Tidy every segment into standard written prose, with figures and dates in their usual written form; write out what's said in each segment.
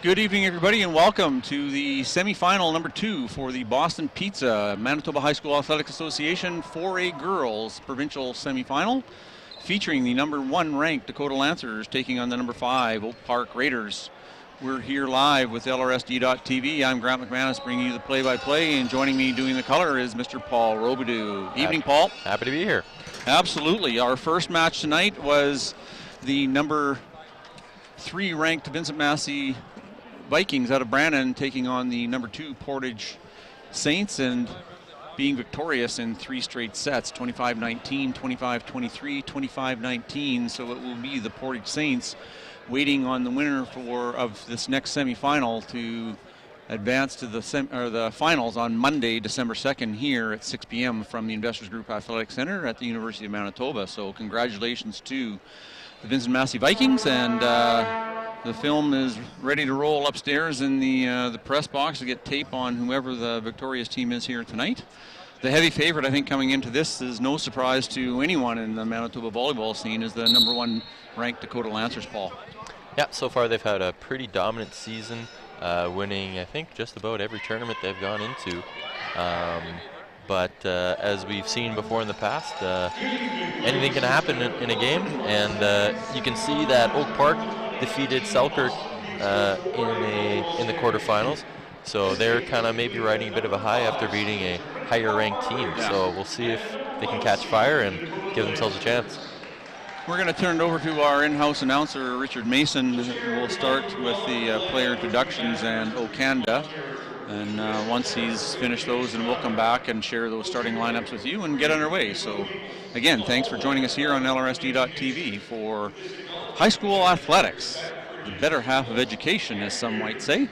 Good evening, everybody, and welcome to the semifinal number 2 for the Boston Pizza Manitoba High School Athletics Association 4A Girls Provincial Semifinal, featuring the number 1 ranked Dakota Lancers taking on the number 5 Oak Park Raiders. We're here live with LRSD.TV. I'm Grant McManus bringing you the play-by-play, and joining me doing the color is Mr. Paul Robidoux. Evening, Paul. Happy to be here. Absolutely. Our first match tonight was the number 3 ranked Vincent Massey Vikings out of Brandon taking on the number 2 Portage Saints and being victorious in 3 straight sets, 25-19, 25-23, 25-19. So it will be the Portage Saints waiting on the winner of this next semifinal to advance to the finals on Monday, December 2nd here at 6 p.m. from the Investors Group Athletic Center at the University of Manitoba. So congratulations to the Vincent Massey Vikings, and the film is ready to roll upstairs in the press box to get tape on whoever the victorious team is here tonight. The heavy favorite, I think, coming into this is no surprise to anyone in the Manitoba volleyball scene, is the number 1 ranked Dakota Lancers, Paul. Yeah, so far they've had a pretty dominant season, winning, I think, just about every tournament they've gone into. But as we've seen before in the past, anything can happen in a game, and you can see that Oak Park defeated Selkirk in the quarterfinals, so they're kind of maybe riding a bit of a high after beating a higher-ranked team. Yeah. So we'll see if they can catch fire and give themselves a chance. We're going to turn it over to our in-house announcer, Richard Mason. We'll start with the player introductions and Okanda. And once he's finished those, and we'll come back and share those starting lineups with you and get underway. So, again, thanks for joining us here on LRSD.TV for high school athletics, the better half of education, as some might say.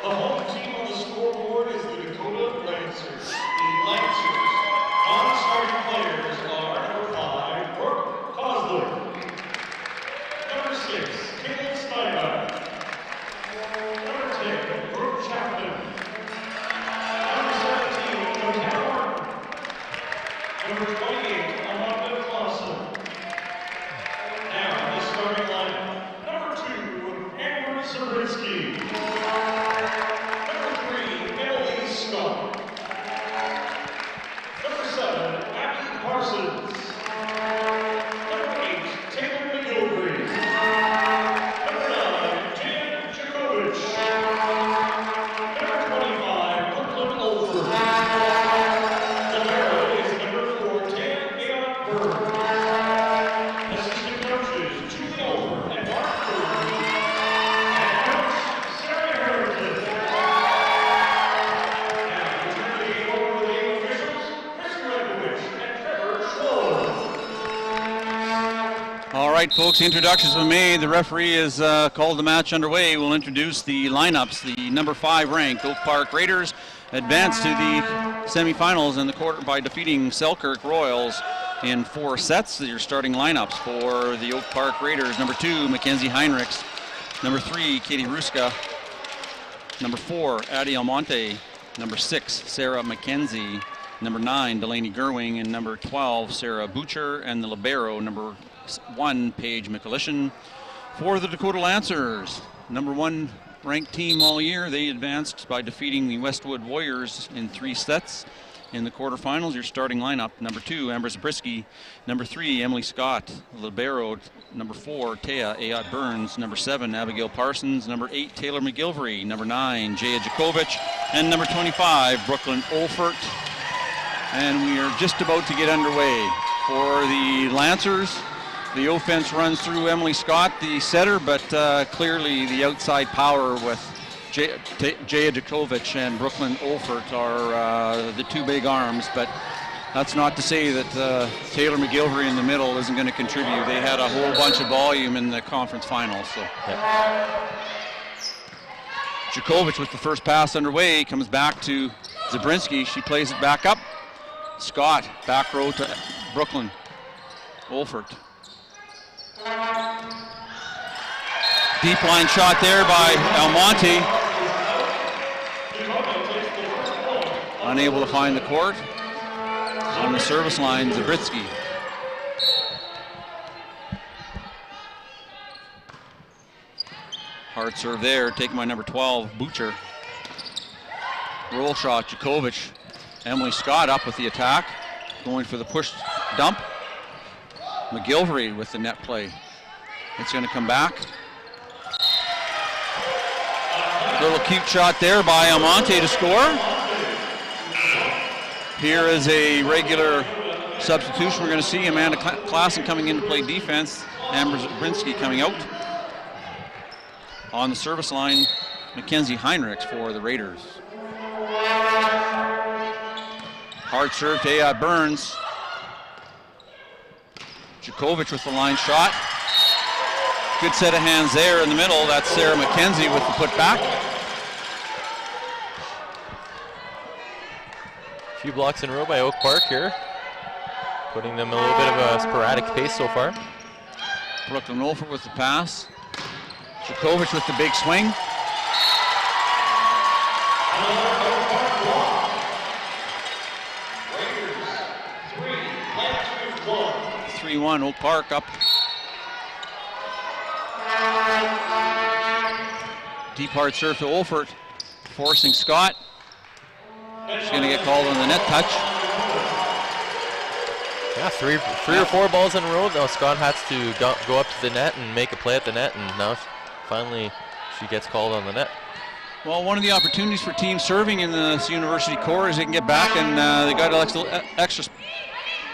The home team on the scoreboard is the Dakota Lancers. The Lancers non-starting players are number 5, Brooke Cosler, number 6, Caitlin Steiner, number 10, Brooke Chapman, number 17, Dakota Martin, number 28, Amanda Clausen. Now the starting lineup: number 2, Amber Zabriskie. Number 3, Emily Scott. right, folks, introductions have been made. The referee has called the match underway. We'll introduce the lineups. The number 5 ranked Oak Park Raiders advanced to the semifinals in the quarter by defeating Selkirk Royals in 4 sets. Your starting lineups for the Oak Park Raiders: number 2, Mackenzie Heinrichs; number 3, Katie Ruska; number 4, Addie Almonte; number 6, Sarah McKenzie; number 9, Delaney Gerwing; and number 12, Sarah Butcher; and the libero, number 1, Paige McAlishan. For the Dakota Lancers, number 1 ranked team all year, they advanced by defeating the Westwood Warriors in 3 sets in the quarterfinals. Your starting lineup: number 2, Amber Zabriskie; number 3, Emily Scott; libero, number 4, Tea Ayat Burns; number 7, Abigail Parsons; number 8, Taylor McGilvery; number 9, Jaya Jakovic; and number 25, Brooklyn Olfert. And we are just about to get underway. For the Lancers, the offense runs through Emily Scott, the setter, but clearly the outside power with Jaya Jakovic and Brooklyn Olfert are the 2 big arms. But that's not to say that Taylor McGilvery in the middle isn't going to contribute. They had a whole bunch of volume in the conference finals. So. Yeah. Jakovic with the first pass underway, comes back to Zabrinski. She plays it back up. Scott, back row to Brooklyn Olfert. Deep line shot there by Almonte. Unable to find the court. On the service line, Zabriskie. Hard serve there, taken by number 12, Butcher. Roll shot, Jakovic. Emily Scott up with the attack, going for the push dump. McGilvery with the net play. It's going to come back. Little cute shot there by Almonte to score. Here is a regular substitution. We're going to see Amanda Klassen coming in to play defense. Amber Zabrinski coming out. On the service line, Mackenzie Heinrichs for the Raiders. Hard serve to Ayat Burns. Jakovic with the line shot. Good set of hands there in the middle. That's Sarah McKenzie with the putback. A few blocks in a row by Oak Park here, putting them a little bit of a sporadic pace so far. Brooklyn Olfert with the pass. Jakovic with the big swing. 3-1, Oak Park up. Deep hard serve to Olfert, forcing Scott. She's going to get called on the net touch. Yeah, three or four balls in a row. Now Scott has to go up to the net and make a play at the net, and now finally she gets called on the net. Well, one of the opportunities for teams serving in this university core is they can get back, and they got extra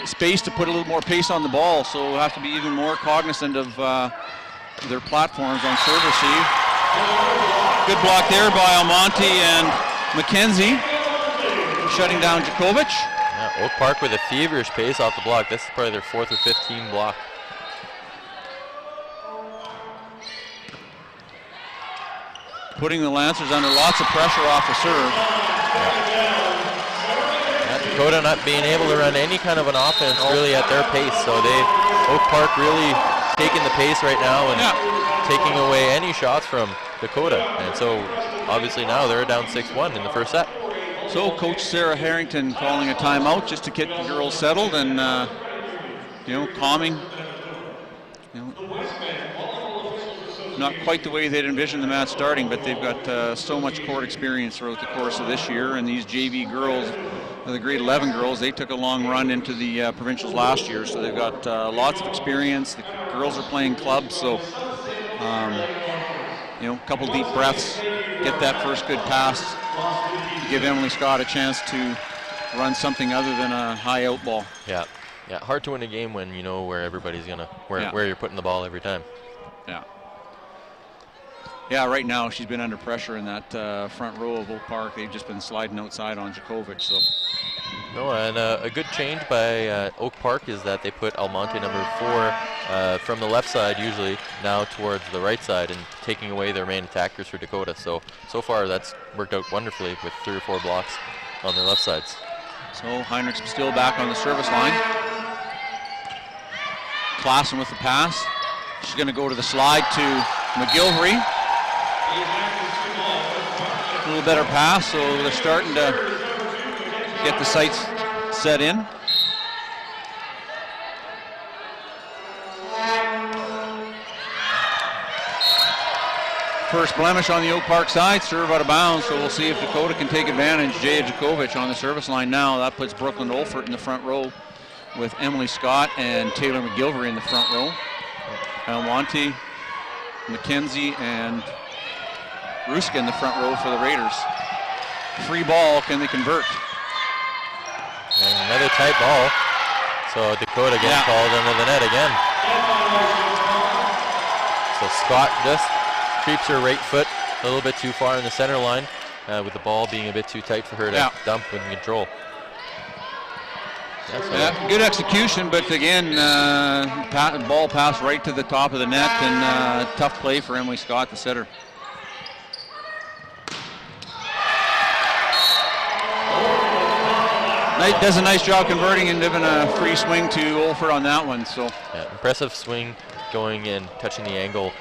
space to put a little more pace on the ball, so we'll have to be even more cognizant of their platforms on serve receive. Good block there by Almonte and McKenzie, shutting down Jakovic. Yeah, Oak Park with a feverish pace off the block. This is probably their 4th or 5th team block. Putting the Lancers under lots of pressure off the serve. Dakota not being able to run any kind of an offense really at their pace, so Oak Park really taking the pace right now and taking away any shots from Dakota, and so obviously now they're down 6-1 in the first set. So Coach Sarah Harrington calling a timeout just to get the girls settled and calming. Not quite the way they'd envisioned the match starting, but they've got so much court experience throughout the course of this year, and these JV girls, the grade 11 girls, they took a long run into the provincials last year, so they've got lots of experience. The girls are playing clubs, so a couple deep breaths, get that first good pass, give Emily Scott a chance to run something other than a high out ball. Yeah, hard to win a game when you know where everybody's gonna where you're putting the ball every time. Yeah, right now she's been under pressure in that front row of Oak Park. They've just been sliding outside on Jakovic, so No, and a good change by Oak Park is that they put Almonte number 4 from the left side usually now towards the right side and taking away their main attackers for Dakota. So far that's worked out wonderfully with 3 or 4 blocks on their left sides. So Heinrichs still back on the service line. Klassen with the pass. She's going to go to the slide to McGilvery. A little better pass, so they're starting to get the sights set in. First blemish on the Oak Park side, serve out of bounds, so we'll see if Dakota can take advantage. Jaya Djokovic on the service line now. That puts Brooklyn Olfert in the front row with Emily Scott and Taylor McGilvery in the front row. Almonte, McKenzie, and Ruska in the front row for the Raiders. Free ball, can they convert? And another tight ball. So Dakota gets called under the net again. So Scott just creeps her right foot a little bit too far in the center line, with the ball being a bit too tight for her to dump and control. Good execution, but again, ball passed right to the top of the net, and tough play for Emily Scott, the setter. Does a nice job converting and giving a free swing to Olfert on that one. So impressive swing going and touching the angle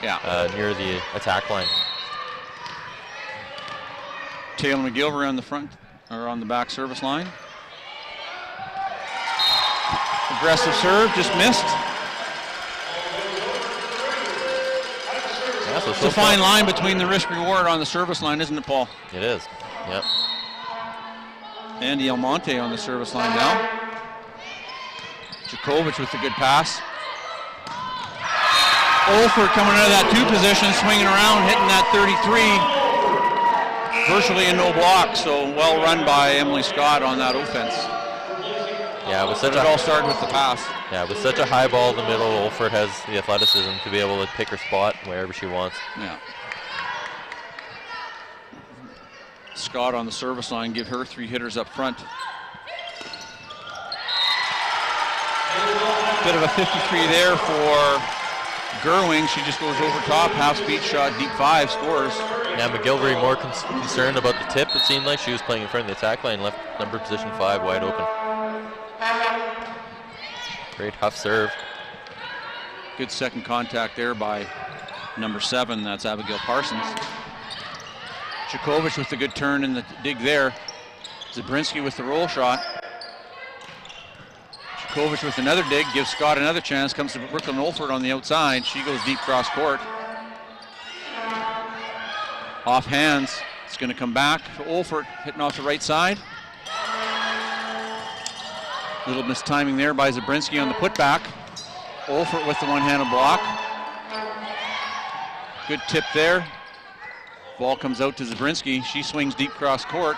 near the attack line. Taylor McGilvery on the front, or on the back service line. Aggressive serve, just missed. It's a fine line between the risk reward on the service line, isn't it, Paul? It is. Yep. Andy Almonte on the service line now. Djokovic with the good pass. Olfert coming out of that 2 position, swinging around, hitting that 33. Virtually a no block, so well run by Emily Scott on that offense. Yeah, it all started with the pass. Yeah, with such a high ball in the middle, Olfert has the athleticism to be able to pick her spot wherever she wants. Yeah. Scott on the service line, give her 3 hitters up front. Bit of a 53 there for Gerwing. She just goes over top, half-speed shot, deep 5, scores. Yeah, McGilvery more concerned about the tip. It seemed like she was playing in front of the attack line, left number position 5 wide open. Great huff serve. Good second contact there by number 7, that's Abigail Parsons. Djokovic with the good turn and the dig there. Zabrinski with the roll shot. Djokovic with another dig, gives Scott another chance, comes to Brooklyn Olfert on the outside. She goes deep cross court. Off hands, it's going to come back to Olfert, hitting off the right side. Little mistiming there by Zabrinski on the putback. Olfert with the one-handed block. Good tip there. Ball comes out to Zabrinski. She swings deep cross court.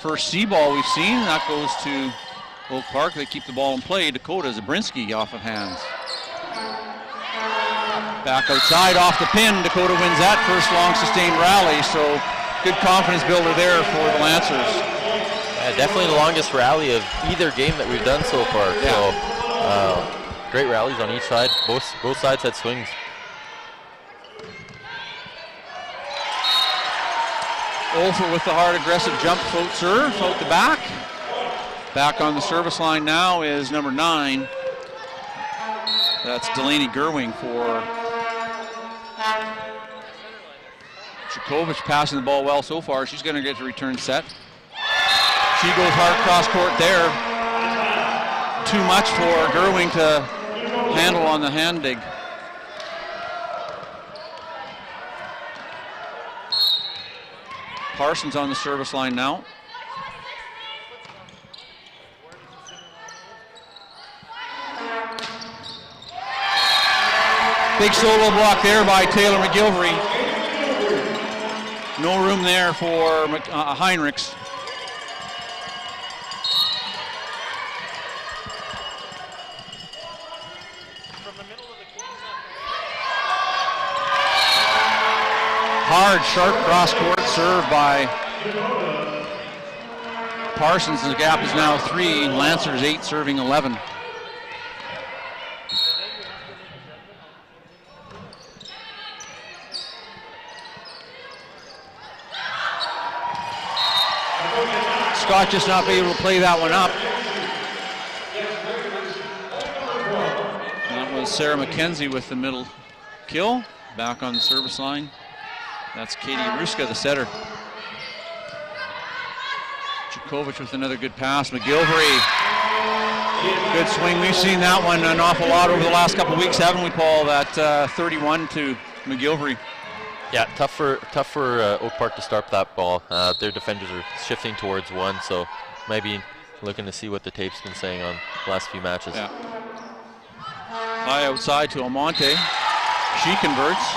First C ball we've seen. That goes to Oak Park. They keep the ball in play. Dakota, Zabrinski off of hands. Back outside off the pin. Dakota wins that first long sustained rally. So good confidence builder there for the Lancers. Definitely the longest rally of either game that we've done so far. Yeah. So great rallies on each side. Both sides had swings. Olfert with the hard aggressive jump float serve, out the back. Back on the service line now is number 9. That's Delaney Gerwing for Djokovic, passing the ball well so far. She's going to get the return set. She goes hard cross court there. Too much for Gerwing to handle on the hand dig. Parsons on the service line now. Big solo block there by Taylor McGilvery. No room there for Heinrichs. Hard, sharp cross-court serve by Parsons. The gap is now 3. Lancers 8, serving 11. Scott just not be able to play that one up. That was Sarah McKenzie with the middle kill. Back on the service line. That's Katie Ruska, the setter. Jukovic with another good pass. McGilvery. Good swing. We've seen that one an awful lot over the last couple of weeks, haven't we, Paul? That 31 to McGilvery. Yeah, tough for Oak Park to start that ball. Their defenders are shifting towards one, so maybe looking to see what the tape's been saying on the last few matches. Yeah. High outside to Almonte. She converts.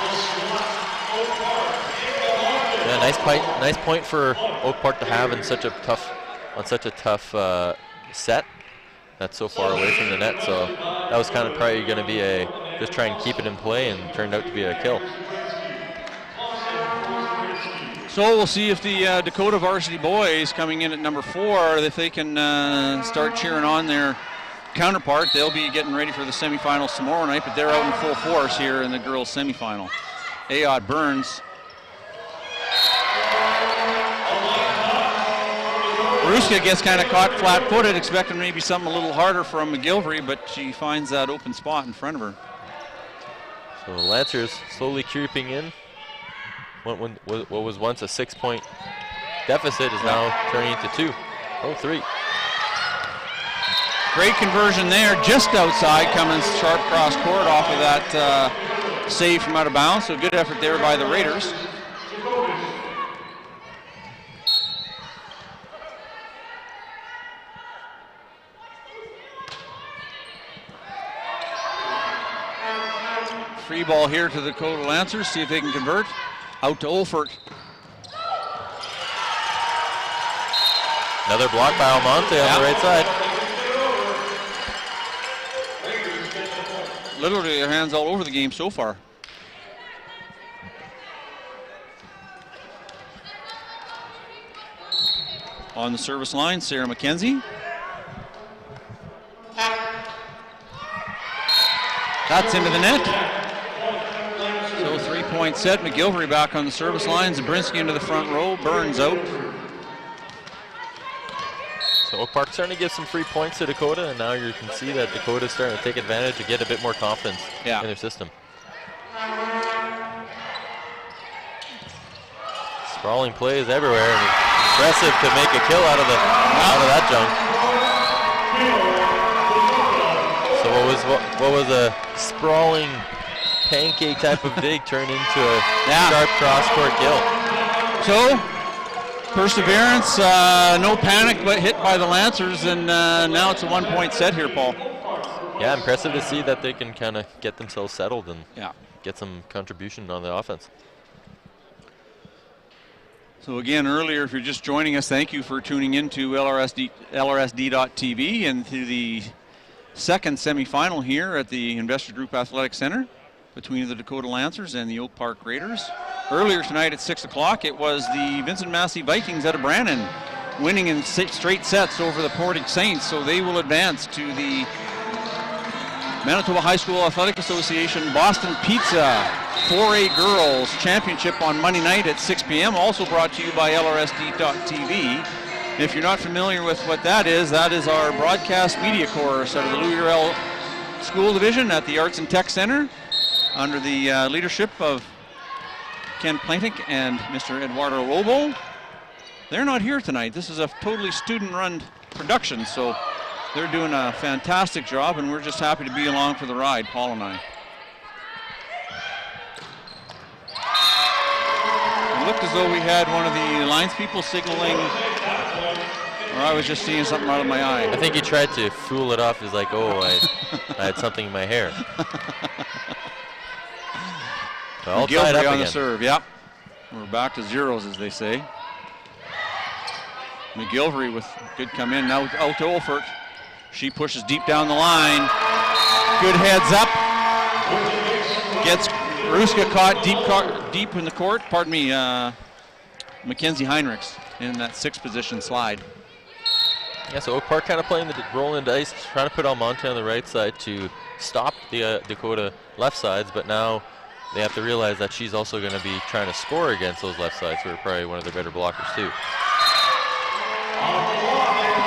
Yeah, nice point for Oak Park to have in such a tough set that's so far away from the net. So that was kind of probably going to be just try and keep it in play, and turned out to be a kill. So we'll see if the Dakota varsity boys coming in at number 4, if they can start cheering on their counterpart. They'll be getting ready for the semifinals tomorrow night, but they're out in full force here in the girls semifinal. Ayotte Burns. Ruska gets kind of caught flat-footed, expecting maybe something a little harder from McGilvery, but she finds that open spot in front of her. So Lancers slowly creeping in. What was once a 6-point deficit is now turning into 2. Oh, 3. Great conversion there, just outside, coming sharp cross court off of that save from out of bounds. So good effort there by the Raiders. Free ball here to the Dakota Lancers, see if they can convert. Out to Olfert. Another block by Almonte on the right side. Literally their hands all over the game so far. On the service line, Sarah McKenzie. That's into the net. So 3-point set. McGilvery back on the service line. Zabrinski into the front row. Burns out. So Oak Park starting to give some free points to Dakota, and now you can see that Dakota's starting to take advantage and get a bit more confidence in their system. Sprawling plays everywhere, and impressive to make a kill out of that junk. So what was a sprawling pancake type of dig turned into a sharp cross-court kill. So perseverance, no panic, but hit by the Lancers, and now it's a 1-point set here, Paul. Yeah, impressive to see that they can kind of get themselves settled and get some contribution on the offense. So again, earlier, if you're just joining us, thank you for tuning in to LRSD.TV and to the second semifinal here at the Investor Group Athletic Center between the Dakota Lancers and the Oak Park Raiders. Earlier tonight at 6 o'clock, it was the Vincent Massey Vikings out of Brandon winning in straight sets over the Portage Saints, so they will advance to the Manitoba High School Athletic Association Boston Pizza 4A Girls Championship on Monday night at 6 p.m. Also brought to you by LRSD.TV. If you're not familiar with what that is our broadcast media course out of the Louis Riel School Division at the Arts and Tech Center under the leadership of Ken Plantick and Mr. Eduardo Lobo. They're not here tonight. This is a totally student-run production, so they're doing a fantastic job, and we're just happy to be along for the ride, Paul and I. It looked as though we had one of the lines people signaling, or I was just seeing something out of my eye. I think he tried to fool it off. He's like, oh, I had something in my hair. All tied up on again. the serve, yep. We're back to zeros, as they say. McGilvery with good come in. Now out to Olfert. She pushes deep down the line. Good heads up. Gets Ruska caught deep in the court. Pardon me, Mackenzie Heinrichs in that 6th position slide. Yeah, so Oak Park kind of playing the rolling dice, trying to put Almonte on the right side to stop the Dakota left sides, but now they have to realize that she's also going to be trying to score against those left sides, who are probably one of their better blockers too.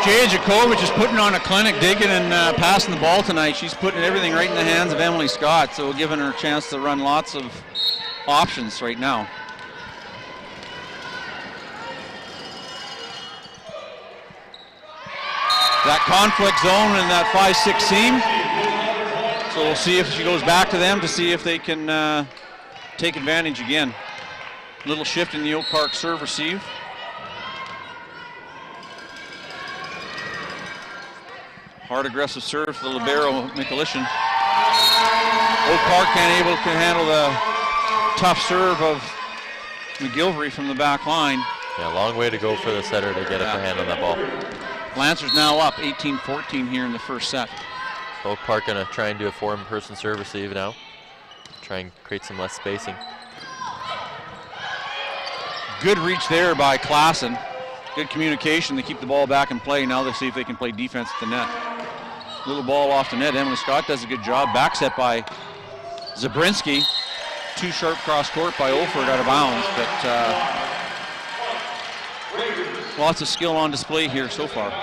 Jaya Jakovic is putting on a clinic, digging and passing the ball tonight. She's putting everything right in the hands of Emily Scott, so giving her a chance to run lots of options right now. That conflict zone in that 5-6 seam. So we'll see if she goes back to them to see if they can take advantage again. Little shift in the Oak Park serve receive. Hard aggressive serve to the libero, Mikulishin. Oak Park can handle the tough serve of McGilvery from the back line. Yeah, long way to go for the setter to get upper hand on that ball. Lancers now up 18-14 here in the first set. Oak Park gonna try and do a 4-person serve receive now. Try and create some less spacing. Good reach there by Klassen. Good communication to keep the ball back in play. Now they see if they can play defense at the net. Little ball off the net. Emily Scott does a good job. Back set by Zabrinski. Too sharp cross court by Olford out of bounds, but lots of skill on display here so far.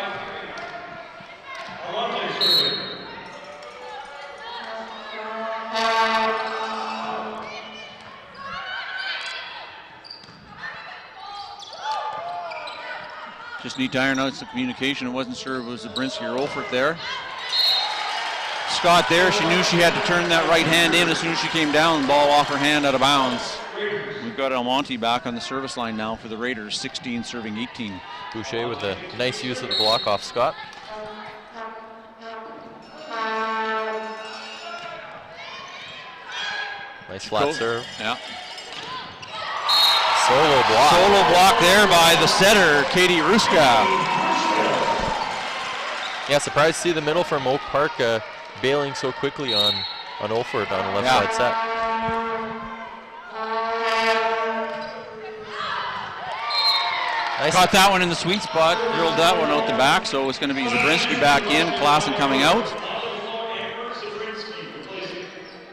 Just need to iron out some communication. I wasn't sure if it was Zabrinski or Olfert there. Scott there, she knew she had to turn that right hand in as soon as she came down. The ball off her hand out of bounds. We've got Almonte back on the service line now for the Raiders, 16 serving 18. Boucher with a nice use of the block off Scott. Nice flat serve. Yeah. Solo block. Solo block there by the setter, Katie Ruska. Yeah, surprised to see the middle from Oak Park bailing so quickly on Olford on the left side set. Nice. Caught that one in the sweet spot, drilled that one out the back, so it's going to be Zabrinski back in, Klassen coming out.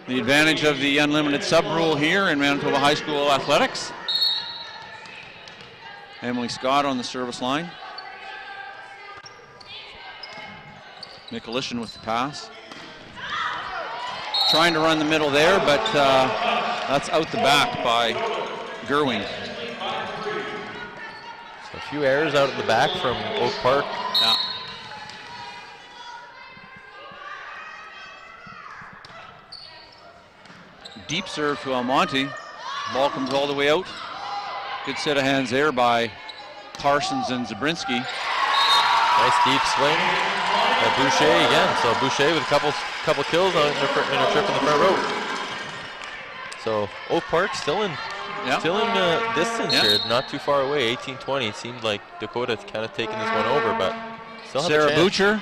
The advantage of the unlimited sub rule here in Manitoba High School athletics. Emily Scott on the service line. Mikulishin with the pass. Trying to run the middle there, but that's out the back by Gerwing. So a few errors out at the back from Oak Park. Yeah. Deep serve to Almonte. Ball comes all the way out. Good set of hands there by Parsons and Zabrinski. Nice deep swing. Boucher again. So Boucher with a couple kills on in a trip in the front row. So Oak Park still in distance here, not too far away. 18-20. It seemed like Dakota's kind of taking this one over, but still have Sarah a chance. Boucher.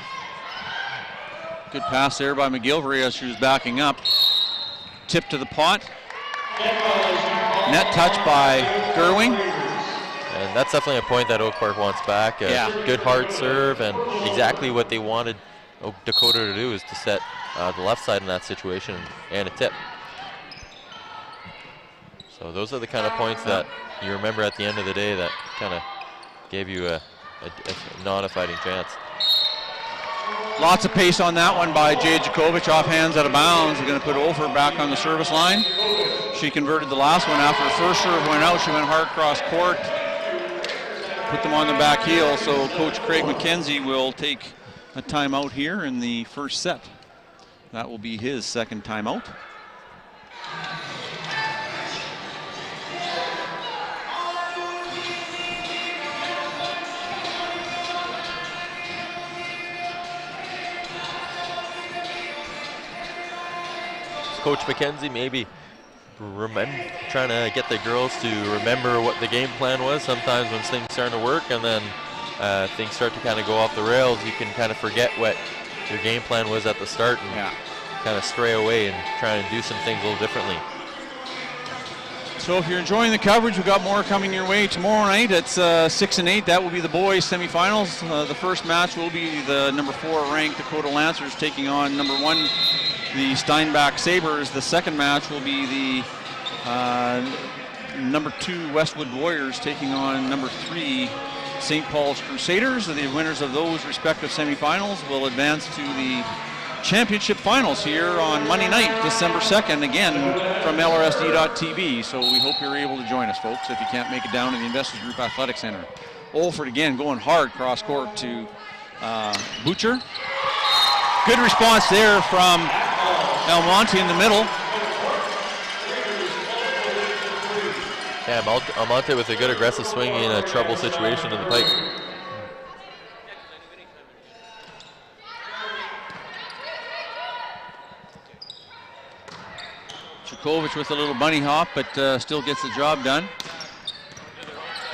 Good pass there by McGilvery as she was backing up. Tip to the pot. Net touch by Gerwing. And that's definitely a point that Oak Park wants back. Good hard serve, and exactly what they wanted Dakota to do is to set the left side in that situation and a tip. So those are the kind of points that you remember at the end of the day that kind of gave you a non-fighting chance. Lots of pace on that one by Jay Jakovic, off hands out of bounds. We're going to put Olford back on the service line. She converted the last one after her first serve went out. She went hard cross court, put them on the back heel. So Coach Craig McKenzie will take a timeout here in the first set. That will be his second timeout. Coach McKenzie maybe trying to get the girls to remember what the game plan was. Sometimes when things start to work and then things start to kind of go off the rails, you can kind of forget what your game plan was at the start and kind of stray away and try and do some things a little differently. So if you're enjoying the coverage, we've got more coming your way tomorrow night. It's 6 and 8. That will be the boys semifinals. The first match will be the number 4 ranked Dakota Lancers taking on number 1, the Steinbach Sabres. The second match will be the number 2 Westwood Warriors taking on number 3 St. Paul's Crusaders. The winners of those respective semifinals will advance to the championship finals here on Monday night, December 2nd, again from LRSD.TV. So we hope you're able to join us, folks, if you can't make it down to the Investors Group Athletic Center. Olford again going hard cross court to Butcher. Good response there from Almonte in the middle. Yeah, Almonte with a good aggressive swing in a trouble situation in the pipe. Chukovic with a little bunny hop, but still gets the job done.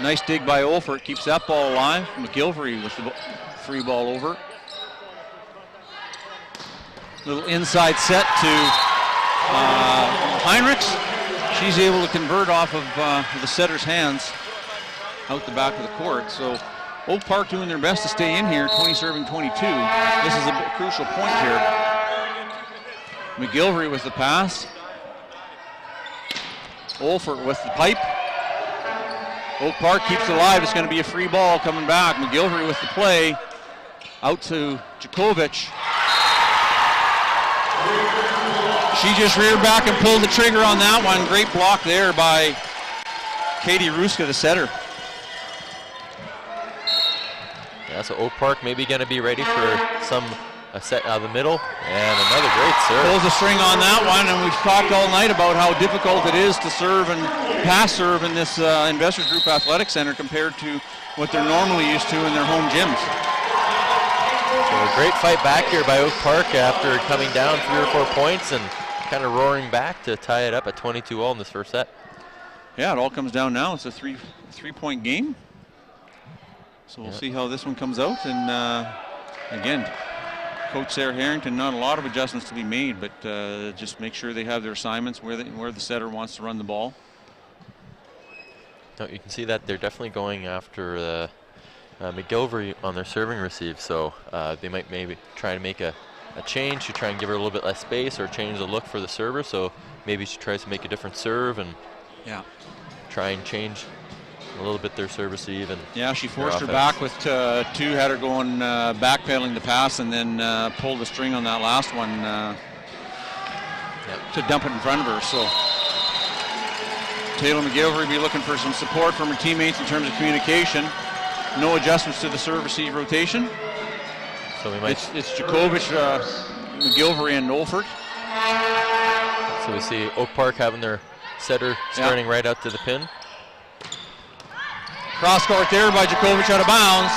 Nice dig by Olfert, keeps that ball alive. McGilvery with the free ball over. Little inside set to Heinrichs. She's able to convert off of the setter's hands out the back of the court. So Oak Park doing their best to stay in here, 20 serving 22. This is a crucial point here. McGilvery with the pass. Olfert with the pipe. Oak Park keeps it alive. It's going to be a free ball coming back. McGilvery with the play. Out to Djokovic. She just reared back and pulled the trigger on that one. Great block there by Katie Ruska, the setter. Yeah, so Oak Park maybe going to be ready for a set out of the middle, and another great serve. Pulls the string on that one, and we've talked all night about how difficult it is to serve and pass serve in this Investors Group Athletic Center compared to what they're normally used to in their home gyms. So a great fight back here by Oak Park after coming down 3 or 4 points and kind of roaring back to tie it up at 22-all in this first set. Yeah, it all comes down now. It's a three-point game. So we'll see how this one comes out. And again, Coach Sarah Harrington, not a lot of adjustments to be made, but just make sure they have their assignments where the setter wants to run the ball. No, you can see that they're definitely going after McGilvery on their serving receive, so they might maybe try to make a change to try and give her a little bit less space or change the look for the server, so maybe she tries to make a different serve and try and change a little bit their serve receive. And yeah, she forced her back with 2, had her going backpedaling the pass, and then pulled the string on that last one to dump it in front of her. So Taylor McGilvery will be looking for some support from her teammates in terms of communication. No adjustments to the serve receive rotation. So we might it's Djokovic, McGilvery, and Olfert. So we see Oak Park having their setter starting right out to the pin. Cross court there by Djokovic out of bounds.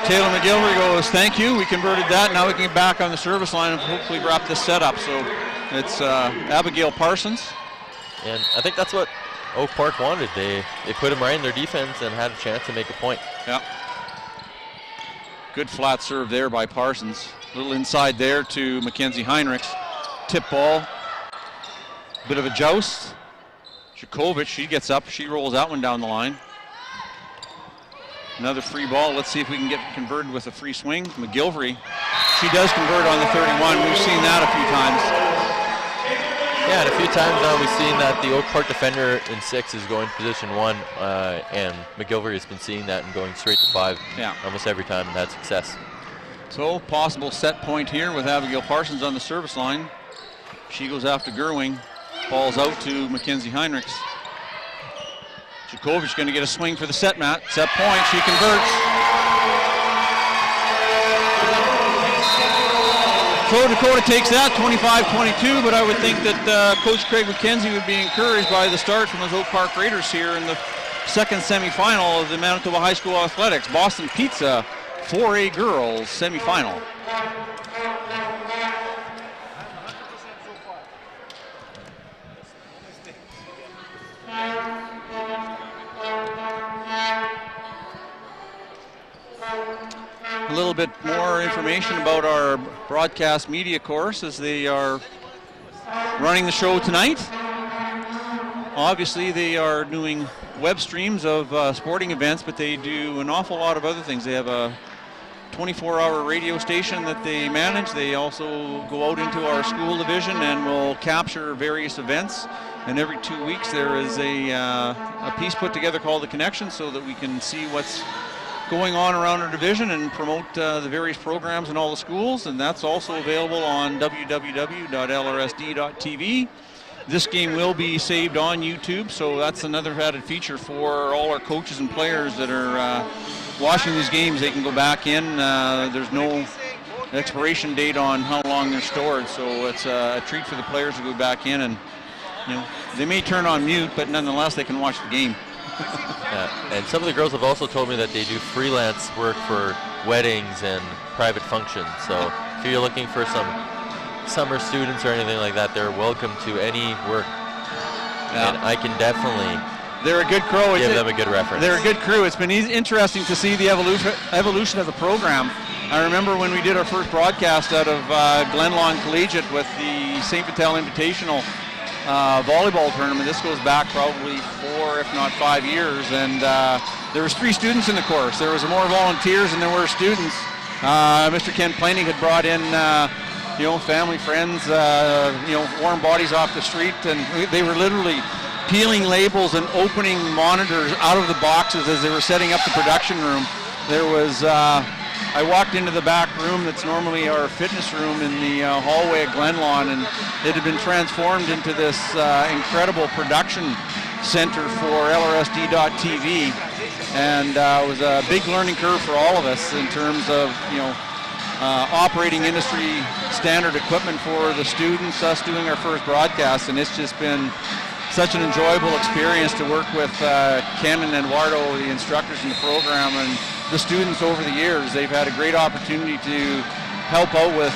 Taylor McGilvery goes, thank you, we converted that. Now we can get back on the service line and hopefully wrap this set up. So it's Abigail Parsons. And I think that's what Oak Park wanted. They put him right in their defense and had a chance to make a point. Yeah. Good flat serve there by Parsons. A little inside there to Mackenzie Heinrichs. Tip ball. Bit of a joust. Djokovic, she gets up. She rolls that one down the line. Another free ball. Let's see if we can get converted with a free swing. McGilvery, she does convert on the 31. We've seen that a few times. Yeah, and a few times now we've seen that the Oak Park defender in 6 is going to position 1, and McGilvery has been seeing that and going straight to 5 almost every time and had success. So possible set point here with Abigail Parsons on the service line. She goes after Gerwing. Ball's out to Mackenzie Heinrichs. Djokovic going to get a swing for the set point. She converts. So Dakota takes that 25-22, but I would think that Coach Craig McKenzie would be encouraged by the start from his Oak Park Raiders here in the second semifinal of the Manitoba High School Athletics. Boston Pizza 4A Girls semifinal. A little bit more information about our broadcast media course as they are running the show tonight. obviously they are doing web streams of sporting events, but they do an awful lot of other things. They have a 24-hour radio station that they manage. They also go out into our school division and will capture various events. And every 2 weeks there is a piece put together called The Connection, so that we can see what's going on around our division and promote the various programs in all the schools. And that's also available on www.lrsd.tv. This game will be saved on YouTube, so that's another added feature for all our coaches and players that are watching these games. They can go back in. There's no expiration date on how long they're stored, so it's a treat for the players to go back in, and they may turn on mute, but nonetheless they can watch the game. And some of the girls have also told me that they do freelance work for weddings and private functions. So if you're looking for some summer students or anything like that, they're welcome to any work. And I can definitely They're a good crew. Give them a good reference. They're a good crew. It's been interesting to see the evolution of the program. I remember when we did our first broadcast out of Glenlawn Collegiate with the St. Vital Invitational volleyball tournament. This goes back probably 4, if not 5 years, and there was 3 students in the course. There was more volunteers than there were students. Mr. Ken Planning had brought in family, friends, warm bodies off the street, and they were literally peeling labels and opening monitors out of the boxes as they were setting up the production room. There was, I walked into the back room that's normally our fitness room in the hallway at Glenlawn, and it had been transformed into this incredible production center for LRSD.TV, and it was a big learning curve for all of us in terms of, operating industry standard equipment for the students, us doing our first broadcast, and it's just been such an enjoyable experience to work with Ken and Eduardo, the instructors in the program, and the students over the years. They've had a great opportunity to help out with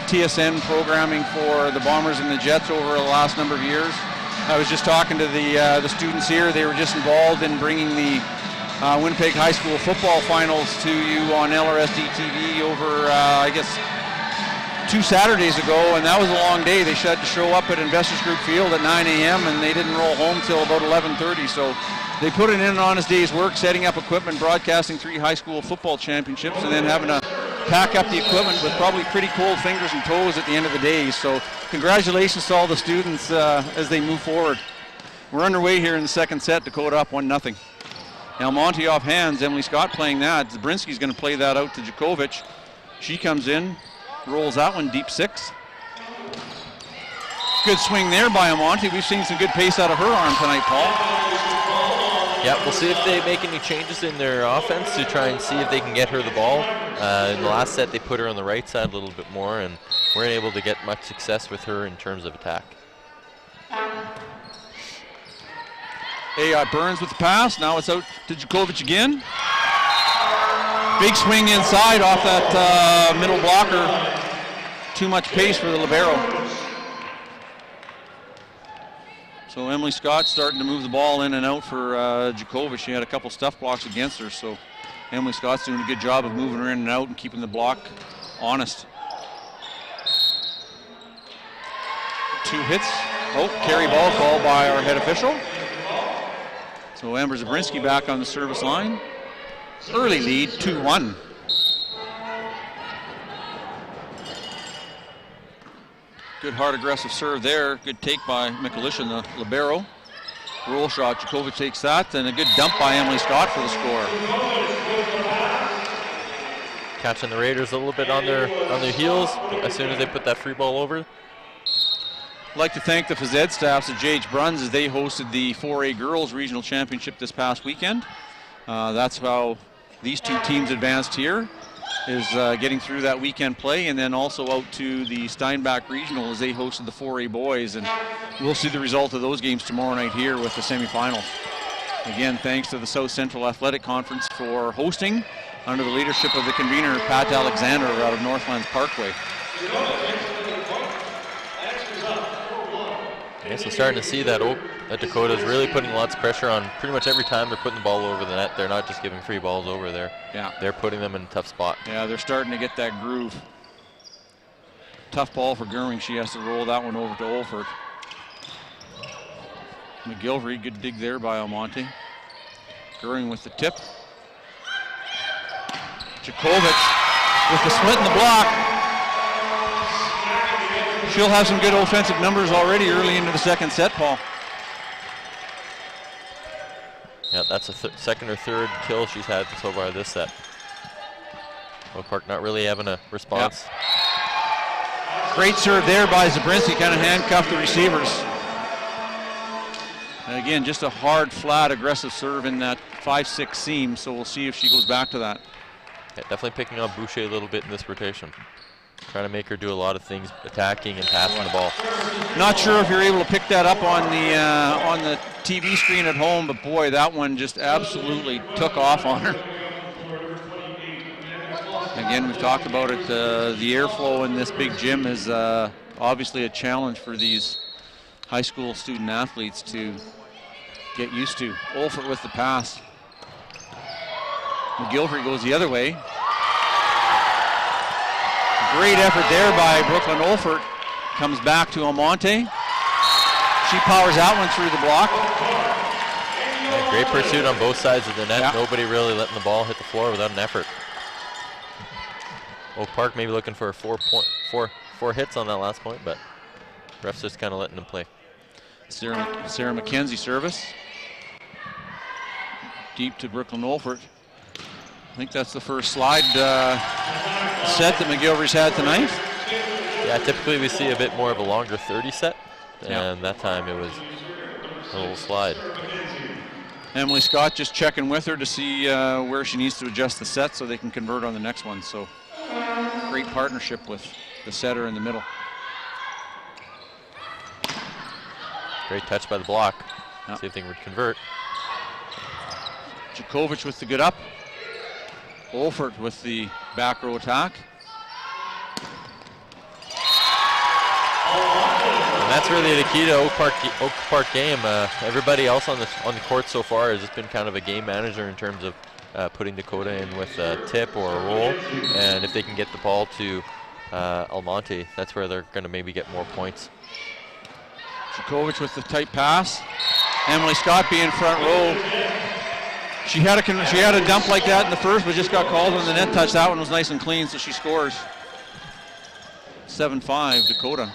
TSN programming for the Bombers and the Jets over the last number of years. I was just talking to the students here. They were just involved in bringing the Winnipeg High School football finals to you on LRSD TV over, 2 Saturdays ago, and that was a long day. They had to show up at Investors Group Field at 9 a.m. and they didn't roll home till about 11:30. So they put in an honest day's work, setting up equipment, broadcasting 3 high school football championships, and then having to pack up the equipment with probably pretty cold fingers and toes at the end of the day. So congratulations to all the students as they move forward. We're underway here in the second set. Dakota up 1-0. Now Monty off hands. Emily Scott playing that. Zabrinski's going to play that out to Djokovic. She comes in, rolls that one deep 6. Good swing there by Monty. We've seen some good pace out of her arm tonight, Paul. Yeah, we'll see if they make any changes in their offense to try and see if they can get her the ball. In the last set, they put her on the right side a little bit more, and weren't able to get much success with her in terms of attack. Burns with the pass. Now it's out to Djokovic again. Big swing inside off that middle blocker. Too much pace for the libero. So Emily Scott starting to move the ball in and out for Djokovic. She had a couple stuff blocks against her, so Emily Scott's doing a good job of moving her in and out and keeping the block honest. 2 hits. Oh, carry ball call by our head official. So Amber Zabrinski back on the service line. Early lead, 2-1. Good hard aggressive serve there. Good take by Mikulishin, the libero. Roll shot, Djokovic takes that, and a good dump by Emily Scott for the score. Catching the Raiders a little bit on their heels as soon as they put that free ball over. I'd like to thank the phys ed staffs at J.H. Bruns as they hosted the 4A Girls Regional Championship this past weekend. That's how these 2 teams advanced here, is getting through that weekend play, and then also out to the Steinbach Regional as they hosted the 4A boys, and we'll see the result of those games tomorrow night here with the semifinals. Again, thanks to the South Central Athletic Conference for hosting under the leadership of the convener Pat Alexander out of Northlands Parkway. Yeah, so starting to see that Dakota is really putting lots of pressure on pretty much every time they're putting the ball over the net. They're not just giving free balls over there. Yeah. They're putting them in a tough spot. Yeah, they're starting to get that groove. Tough ball for Gerwing. She has to roll that one over to Olford. McGilvery, good dig there by Almonte. Goering with the tip. Jakovic with the split in the block. She'll have some good offensive numbers already early into the second set, Paul. Yeah, that's a second or third kill she's had so far this set. Oak Park not really having a response. Yep. Great serve there by Zabrinski, kind of handcuffed the receivers. And again, just a hard, flat, aggressive serve in that 5-6 seam, so we'll see if she goes back to that. Yeah, definitely picking on Boucher a little bit in this rotation. Trying to make her do a lot of things, attacking and passing the ball. Not sure if you're able to pick that up on the TV screen at home, but boy, that one just absolutely took off on her. Again, we've talked about it, the airflow in this big gym is obviously a challenge for these high school student athletes to get used to. Olfert with the pass. McGilvery goes the other way. Great effort there by Brooklyn Olfert. Comes back to Almonte. She powers that one through the block. Yeah, great pursuit on both sides of the net. Yeah. Nobody really letting the ball hit the floor without an effort. Oak Park maybe looking for four hits on that last point, but refs just kind of letting them play. Sarah McKenzie service. Deep to Brooklyn Olfert. I think that's the first slide set that McGilvery's had tonight. Yeah, typically we see a bit more of a longer 30 set, and Yeah. that time it was a little slide. Emily Scott just checking with her to see where she needs to adjust the set so they can convert on the next one. So great partnership with the setter in the middle. Great touch by the block. Yeah. See if they can convert. Jakovic with the good up. Olfert with the back row attack. And that's really the key to Oak Park game. Everybody else on the court so far has just been kind of a game manager in terms of putting Dakota in with a tip or a roll, and if they can get the ball to Almonte, that's where they're going to maybe get more points. Jakovic with the tight pass. Emily Scott being front row. She had a dump like that in the first, but just got called on the net touch. That one was nice and clean, so she scores. 7-5 Dakota.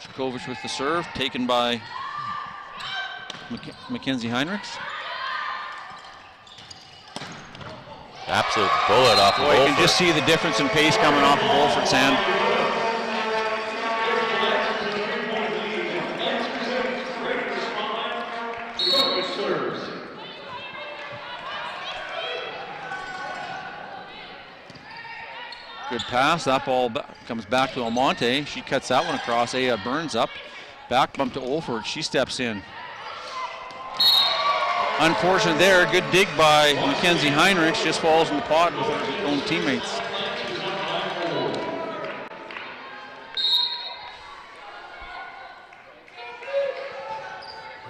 Jakovic with the serve, taken by Mackenzie Heinrichs. Absolute bullet off of Boy, you Olfert. can just see the difference in pace coming off of Olfert's hand. Good pass. That ball comes back to Almonte. She cuts that one across. Aya Burns up. Back bump to Olfert. She steps in. Unfortunate there. Good dig by Mackenzie Heinrichs. Just falls in the pot with her own teammates.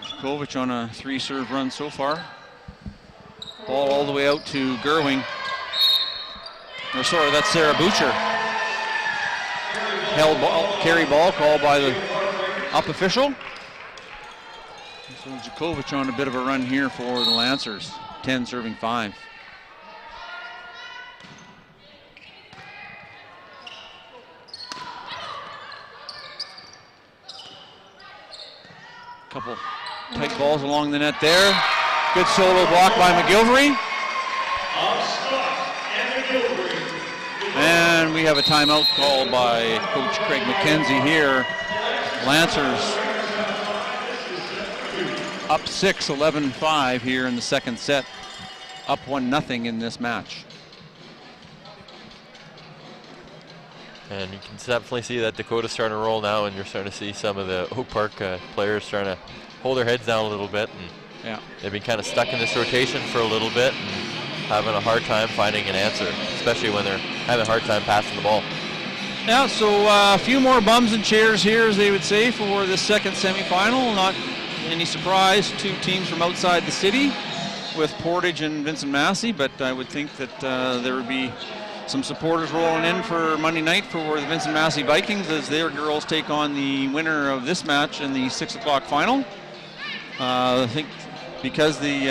Jakovic on a 3-serve run so far. Ball all the way out to Gerwing. Or sorry, that's Sarah Boucher. Held ball, carry ball called by the up official. So Jakovic on a bit of a run here for the Lancers. 10 serving 5. Couple tight balls along the net there. Good solo block by McGilvery. And we have a timeout called by Coach Craig McKenzie here. Lancers up 6, 11-5 here in the second set. Up 1-0 in this match. And you can definitely see that Dakota's starting to roll now, and you're starting to see some of the Oak Park players trying to hold their heads down a little bit. And yeah, they've been kind of stuck in this rotation for a little bit and having a hard time finding an answer, especially when they're having a hard time passing the ball. Yeah, so a few more bums and chairs here, as they would say, for this second semifinal. Not any surprise, 2 teams from outside the city with Portage and Vincent Massey, but I would think that there would be Some supporters rolling in for Monday night for the Vincent Massey Vikings as their girls take on the winner of this match in the 6 o'clock final. I think because the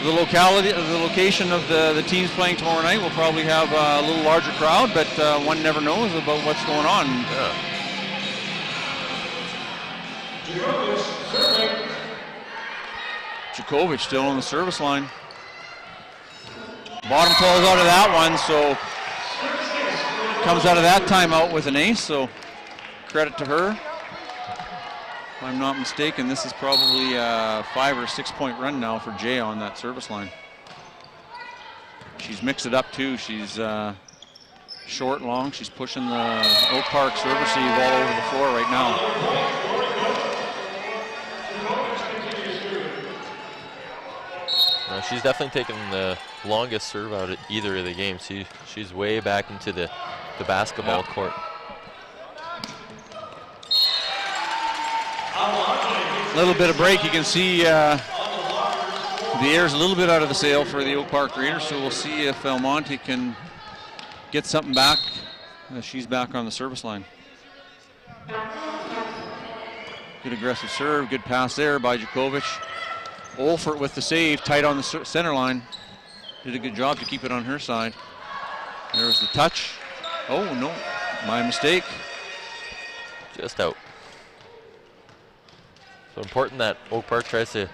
location of the teams playing tomorrow night will probably have a little larger crowd, but one never knows about what's going on. Djokovic still on the service line. Bottom falls out of that one, so comes out of that timeout with an ace, so credit to her. If I'm not mistaken, this is probably a 5 or 6 point run now for Jay on that service line. She's mixed it up too. She's short, long. She's pushing the Oak Park serve receive all over the floor right now. She's definitely taken the longest serve out of either of the games. She's way back into the basketball court. A little bit of break. You can see the air's a little bit out of the sail for the Oak Park Raiders, so we'll see if Almonte can get something back. She's back on the service line. Good aggressive serve, good pass there by Djokovic. Olfert with the save, tight on the center line. Did a good job to keep it on her side. There's the touch. Oh no, my mistake. Just out. So important that Oak Park tries to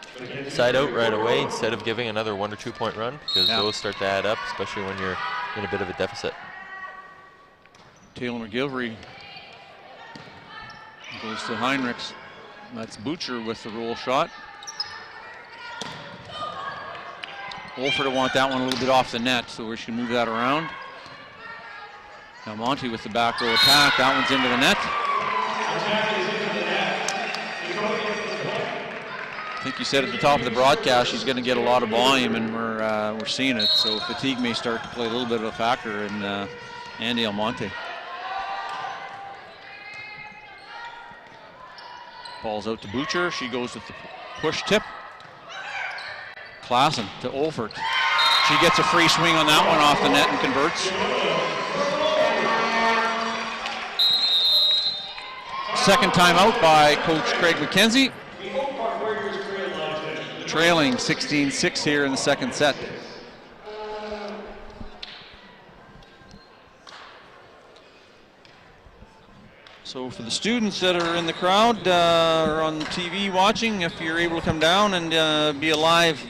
side out right away instead of giving another 1 or 2 point run, because those start to add up, especially when you're in a bit of a deficit. Taylor McGilvery goes to Heinrichs. That's Butcher with the roll shot. Wolford will want that one a little bit off the net, so we should move that around. Now Monty with the back row attack. That one's into the net. I think you said at the top of the broadcast she's going to get a lot of volume, and we're seeing it. So fatigue may start to play a little bit of a factor in Andy Almonte. Ball's out to Butcher. She goes with the push tip. Klassen to Olfert. She gets a free swing on that one off the net and converts. Second timeout by Coach Craig McKenzie. Trailing 16-6 here in the second set. So for the students that are in the crowd or on TV watching, if you're able to come down and be a live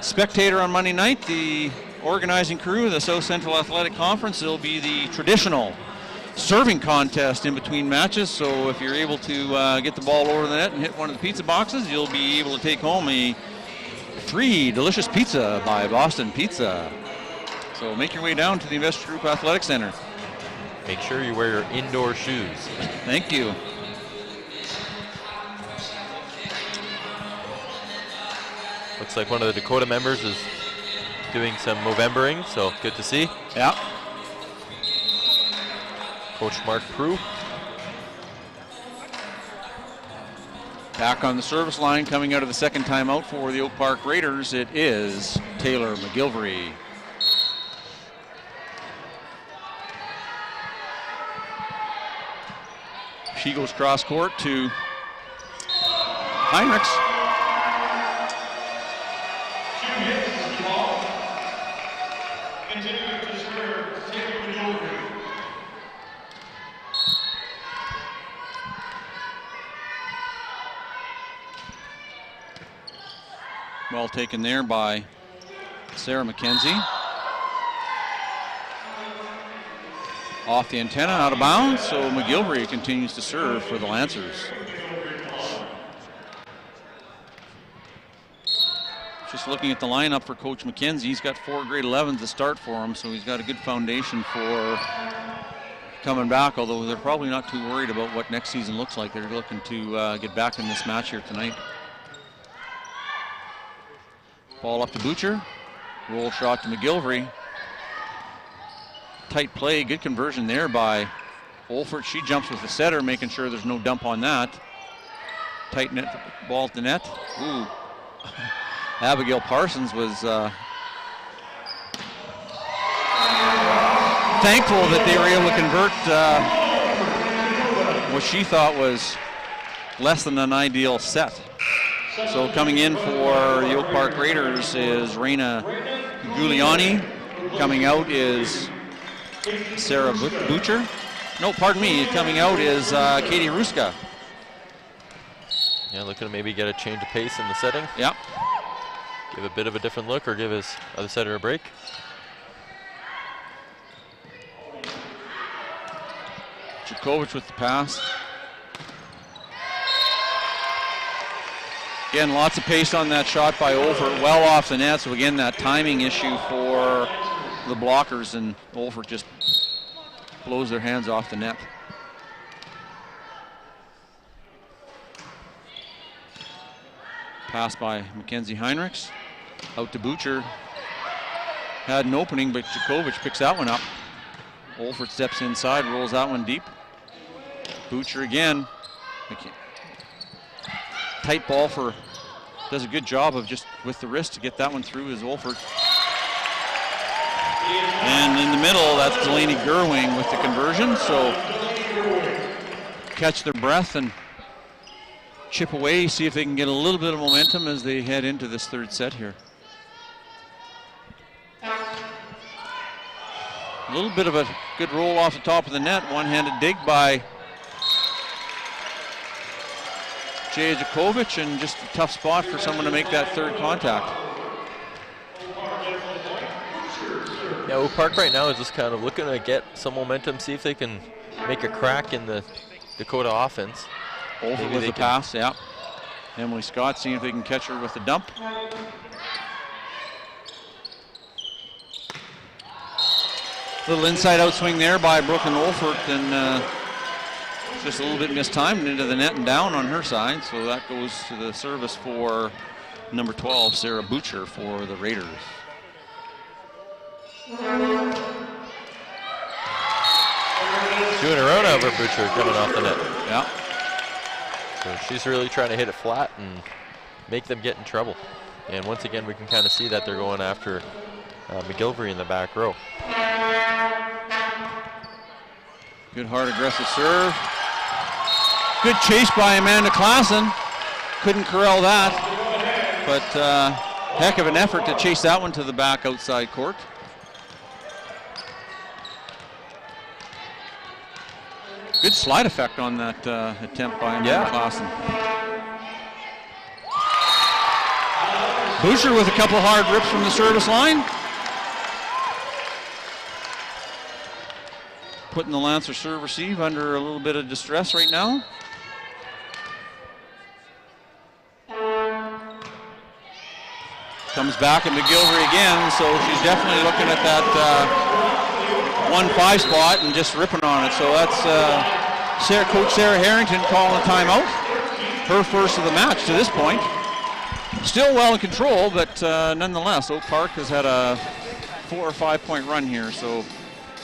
spectator on Monday night, the organizing crew of the South Central Athletic Conference, it'll be the traditional serving contest in between matches. So if you're able to get the ball over the net and hit one of the pizza boxes, you'll be able to take home a free delicious pizza by Boston Pizza. So make your way down to the Investor Group Athletic Center. Make sure you wear your indoor shoes. Thank you. Looks like one of the Dakota members is doing some Movembering, so good to see. Yeah. Coach Mark Prue. Back on the service line, coming out of the second timeout for the Oak Park Raiders, it is Taylor McGilvery. She goes cross court to Heinrichs. Well taken there by Sarah McKenzie. Off the antenna, out of bounds, so McGilvery continues to serve for the Lancers. Just looking at the lineup for Coach McKenzie, he's got 4 grade 11s to start for him, so he's got a good foundation for coming back, although they're probably not too worried about what next season looks like. They're looking to get back in this match here tonight. Ball up to Butcher. Roll shot to McGilvery. Tight play, good conversion there by Olfert. She jumps with the setter, making sure there's no dump on that. Tight net, ball at the net. Ooh. Abigail Parsons was thankful that they were able to convert what she thought was less than an ideal set. So coming in for the Oak Park Raiders is Reina Giuliani. Coming out is Sarah Butcher. No, pardon me, coming out is Katie Ruska. Yeah, looking to maybe get a change of pace in the setting. Yeah. Give a bit of a different look or give his other setter a break. Djokovic with the pass. Again, lots of pace on that shot by Olfert, well off the net. So again, that timing issue for the blockers, and Olfert just blows their hands off the net. Pass by Mackenzie Heinrichs. Out to Butcher. Had an opening, but Djokovic picks that one up. Olfert steps inside, rolls that one deep. Butcher again. Tight ball for, does a good job of just with the wrist to get that one through as Olfert. And in the middle, that's Delaney Gerwing with the conversion. So catch their breath and chip away, see if they can get a little bit of momentum as they head into this third set here. A little bit of a good roll off the top of the net, one-handed dig by Jaya Djokovic, and just a tough spot for someone to make that third contact. Yeah, Oak Park right now is just kind of looking to get some momentum, see if they can make a crack in the Dakota offense. Olfert with the pass, yeah. Emily Scott seeing if they can catch her with the dump. Little inside out swing there by Brooklyn Olfert, and just a little bit mistimed into the net and down on her side. So that goes to the service for number 12, Sarah Butcher, for the Raiders. Doing a run over Butcher coming off the net. Yeah. So she's really trying to hit it flat and make them get in trouble. And once again, we can kind of see that they're going after McGilvery in the back row. Good hard aggressive serve. Good chase by Amanda Klassen. Couldn't corral that, but heck of an effort to chase that one to the back outside court. Good slide effect on that attempt by Amanda Klassen. Boucher with a couple hard rips from the service line. Putting the Lancer serve receive under a little bit of distress right now. Comes back at McGilvery again, so she's definitely looking at that 1-5 spot and just ripping on it. So that's Coach Sarah Harrington calling a timeout. Her first of the match to this point. Still well in control, but nonetheless, Oak Park has had a 4 or 5 point run here. So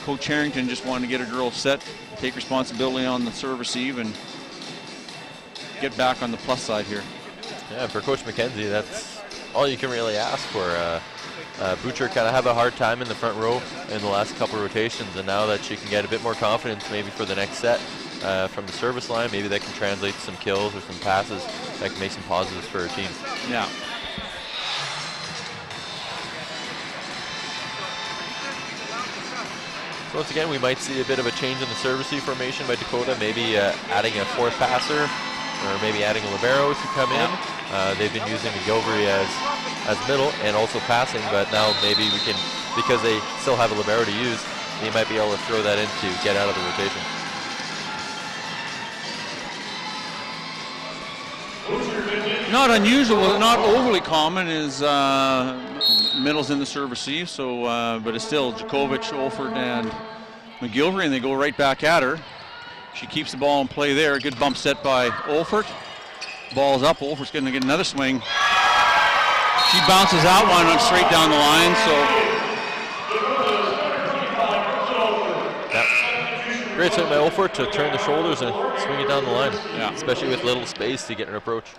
Coach Harrington just wanted to get her girls set, take responsibility on the serve receive, and get back on the plus side here. Yeah, for Coach McKenzie, that's all you can really ask for. Butcher kind of have a hard time in the front row in the last couple rotations, and now that she can get a bit more confidence maybe for the next set from the service line, maybe that can translate to some kills or some passes that can make some positives for her team. Yeah. So once again, we might see a bit of a change in the service formation by Dakota, maybe adding a fourth passer, or maybe adding a libero to come in. They've been using McGilvery as middle and also passing, but now maybe we can, because they still have a libero to use, they might be able to throw that in to get out of the rotation. Not unusual, not overly common is middles in the serve receive, so but it's still Djokovic, Olfert, and McGilvery, and they go right back at her. She keeps the ball in play there. Good bump set by Olfert. Ball's up. Olfert's going to get another swing. She bounces out one straight down the line. So great swing by Olfert to turn the shoulders and swing it down the line. Yeah. Especially with little space to get an approach.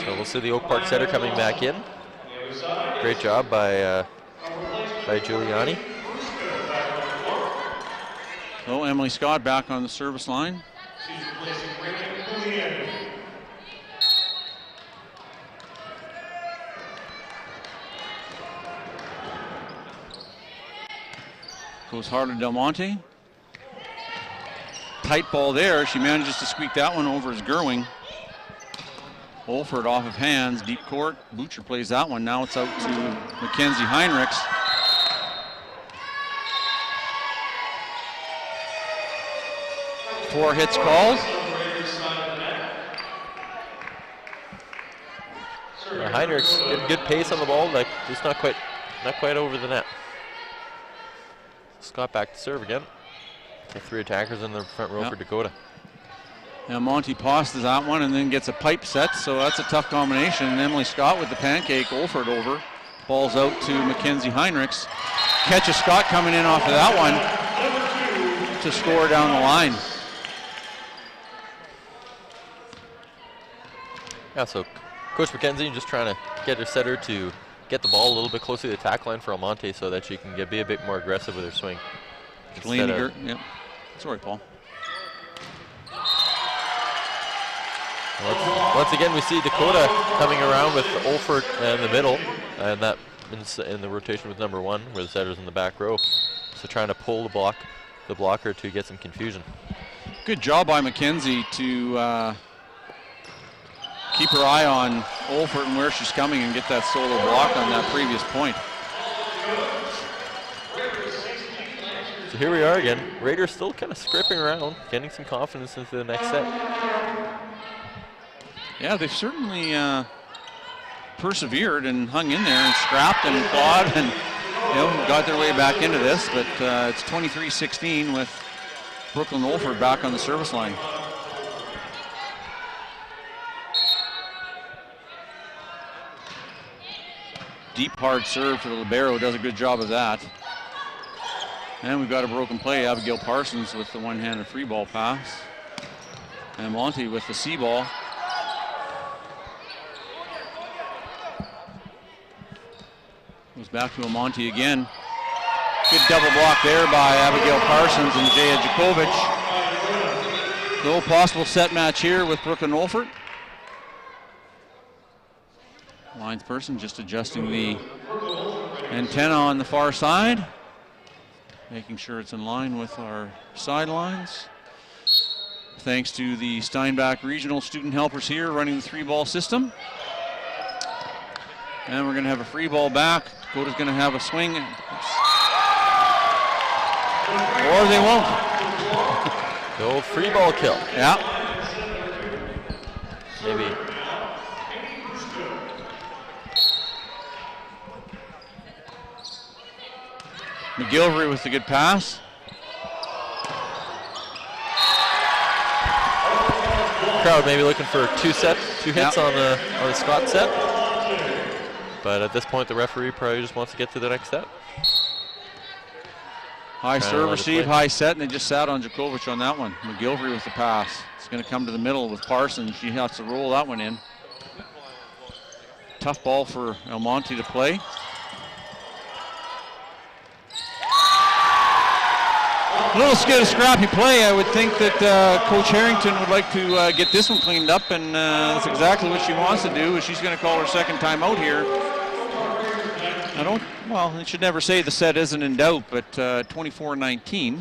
So we'll see the Oak Park setter coming back in. Great job by Giuliani. So Emily Scott back on the service line. She's replacing Rachel Julian. Goes hard to Del Monte. Tight ball there. She manages to squeak that one over as Gerwing. Olford off of hands, deep court. Butcher plays that one. Now it's out to Mackenzie Heinrichs. Four hits called. Heinrichs getting good pace on the ball, like just not quite over the net. Scott back to serve again. The 3 attackers in the front row for Dakota. Now Monty passes that one and then gets a pipe set, so that's a tough combination. And Emily Scott with the pancake, Olford over. Ball's out to Mackenzie Heinrichs. Catches Scott coming in off of that one to score down the line. Yeah, so Coach Mackenzie just trying to get her setter to get the ball a little bit closer to the attack line for Almonte so that she can be a bit more aggressive with her swing. Yep. Sorry, Paul. Once again, we see Dakota coming around with Olford in the middle, and that in the rotation with number 1, where the setter's in the back row. So trying to pull the blocker to get some confusion. Good job by Mackenzie to keep her eye on Olford and where she's coming and get that solo block on that previous point. So here we are again. Raiders still kind of scraping around, getting some confidence into the next set. Yeah, they've certainly persevered and hung in there and scrapped and clawed and got their way back into this. But it's 23-16 with Brooklyn Olford back on the service line. Deep hard serve for the libero, does a good job of that. And we've got a broken play. Abigail Parsons with the one-handed free ball pass. And Monty with the C ball. Goes back to Monty again. Good double block there by Abigail Parsons and Jaya Jakovic. No possible set match here with Brooklyn Olford. Lines person just adjusting the antenna on the far side, making sure it's in line with our sidelines. Thanks to the Steinbach Regional student helpers here running the 3-ball system. And we're going to have a free ball back. Dakota's going to have a swing. Or they won't. The old free ball kill. Yeah. Maybe. McGilvery with the good pass. Crowd maybe looking for two hits on the Scott set. But at this point, the referee probably just wants to get to the next set. High serve, receive, high set, and they just sat on Jakovic on that one. McGilvery with the pass. It's going to come to the middle with Parsons. She has to roll that one in. Tough ball for Almonte to play. A little scrappy play. I would think that Coach Harrington would like to get this one cleaned up, and that's exactly what she wants to do. She's going to call her second timeout here. Well, it should never say the set isn't in doubt, but 24-19.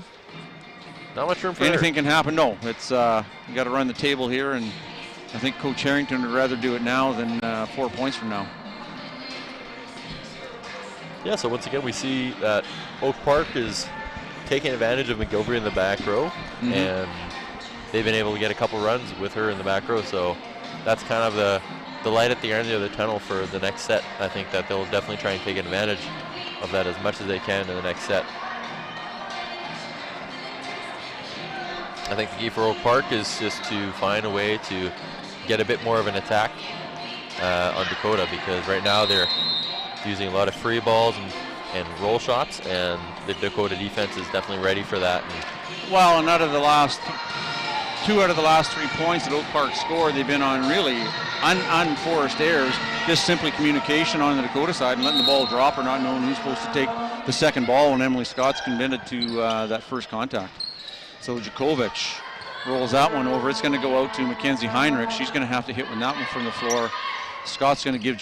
Not much room for anything can happen. No, it's you got to run the table here, and I think Coach Harrington would rather do it now than 4 points from now. Yeah, so once again, we see that Oak Park is taking advantage of McGilvery in the back row, and they've been able to get a couple runs with her in the back row, so that's kind of the light at the end of the tunnel for the next set. I think that they'll definitely try and take advantage of that as much as they can in the next set. I think the key for Oak Park is just to find a way to get a bit more of an attack on Dakota, because right now they're using a lot of free balls and roll shots, and the Dakota defense is definitely ready for that. Well, and two out of the last 3 points that Oak Park scored, they've been on really unforced errors, just simply communication on the Dakota side and letting the ball drop or not knowing who's supposed to take the second ball when Emily Scott's committed to that first contact. So Djokovic rolls that one over. It's going to go out to Mackenzie Heinrich. She's going to have to hit with that one from the floor. Scott's going to give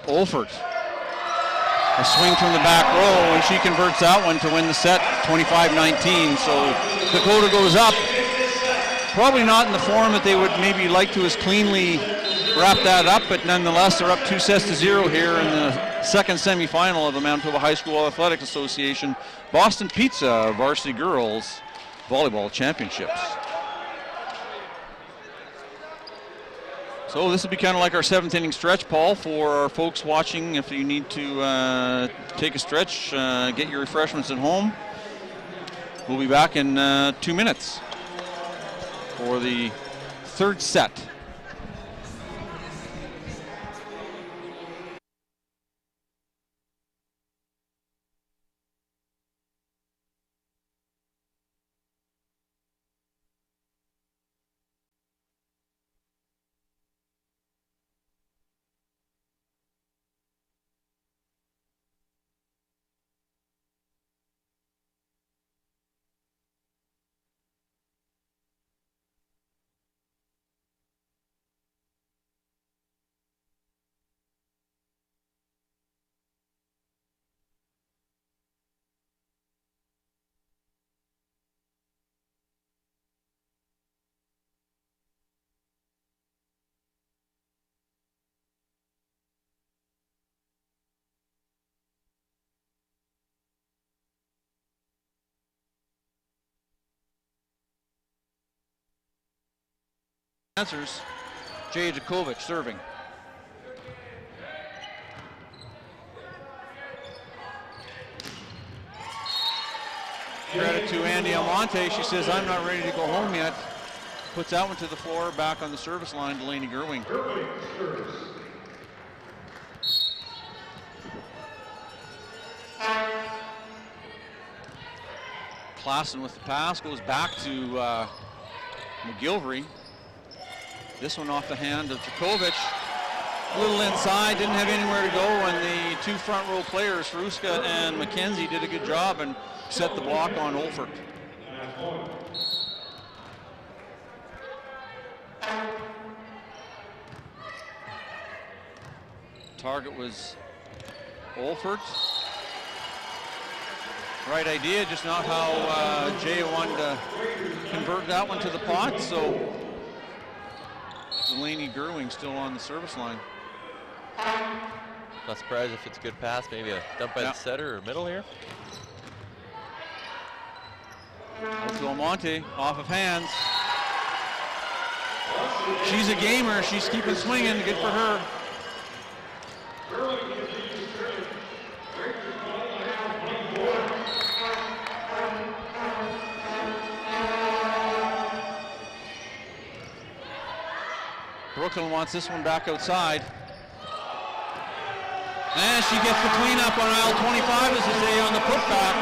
Olfert a swing from the back row, and she converts that one to win the set 25-19. So Dakota goes up. Probably not in the form that they would maybe like to as cleanly wrap that up, but nonetheless they're up 2-0 here in the second semifinal of the Manitoba High School Athletics Association Boston Pizza Varsity Girls Volleyball Championships. So this will be kind of like our 7th inning stretch, Paul, for our folks watching. If you need to take a stretch, get your refreshments at home. We'll be back in 2 minutes for the third set. Answers, Jay Djokovic serving. Credit to Andy Almonte. She says, I'm not ready to go home yet. Puts that one to the floor, back on the service line, Delaney Gerwing. Klassen with the pass, goes back to McGilvery. This one off the hand of Djokovic. A little inside, didn't have anywhere to go, and the two front row players, Ruska and McKenzie, did a good job and set the block on Olfert. Target was Olfert. Right idea, just not how Jay wanted to convert that one to the pot, so Delaney Gerwing still on the service line. Not surprised if it's a good pass, maybe a dump by the setter or middle here. To Almonte, off of hands. She's a gamer, she's keeping swinging, good for her. Brooklyn wants this one back outside. And she gets the cleanup on aisle 25, as they say, on the putback.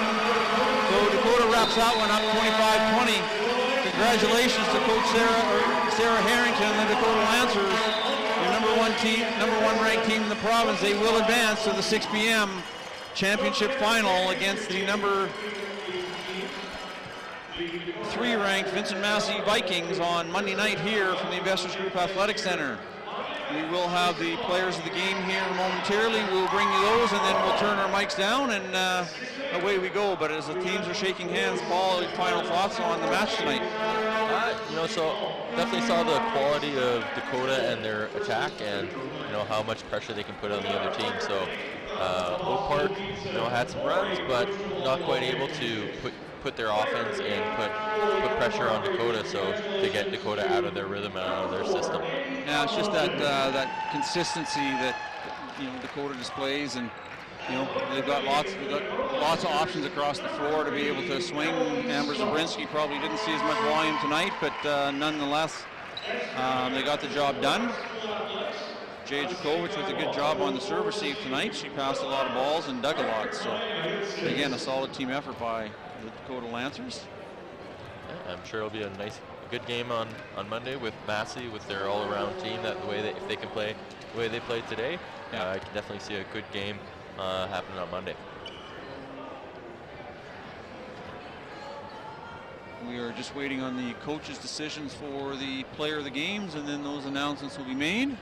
So Dakota wraps that one up 25-20. Congratulations to Coach Sarah Harrington and the Dakota Lancers, the number one ranked team in the province. They will advance to the 6 p.m. championship final against the number 3 ranked Vincent Massey Vikings on Monday night here from the Investors Group Athletic Center. We will have the players of the game here momentarily. We'll bring you those, and then we'll turn our mics down, and away we go. But as the teams are shaking hands, Paul, final thoughts on the match tonight? So definitely saw the quality of Dakota and their attack, and how much pressure they can put on the other team. So Oak Park, had some runs, but not quite able to put their offense and put pressure on Dakota, so to get Dakota out of their rhythm and out of their system. Yeah, it's just that consistency that Dakota displays, and they've got lots of options across the floor to be able to swing. Amber Zabrinski probably didn't see as much volume tonight, but nonetheless, they got the job done. Jay Djokovic with a good job on the serve receive tonight. She passed a lot of balls and dug a lot. So again, a solid team effort by the Dakota Lancers. Yeah, I'm sure it'll be a good game on Monday with Massey, with their all-around team. If they can play the way they played today, I can definitely see a good game happening on Monday. We are just waiting on the coaches' decisions for the player of the games, and then those announcements will be made.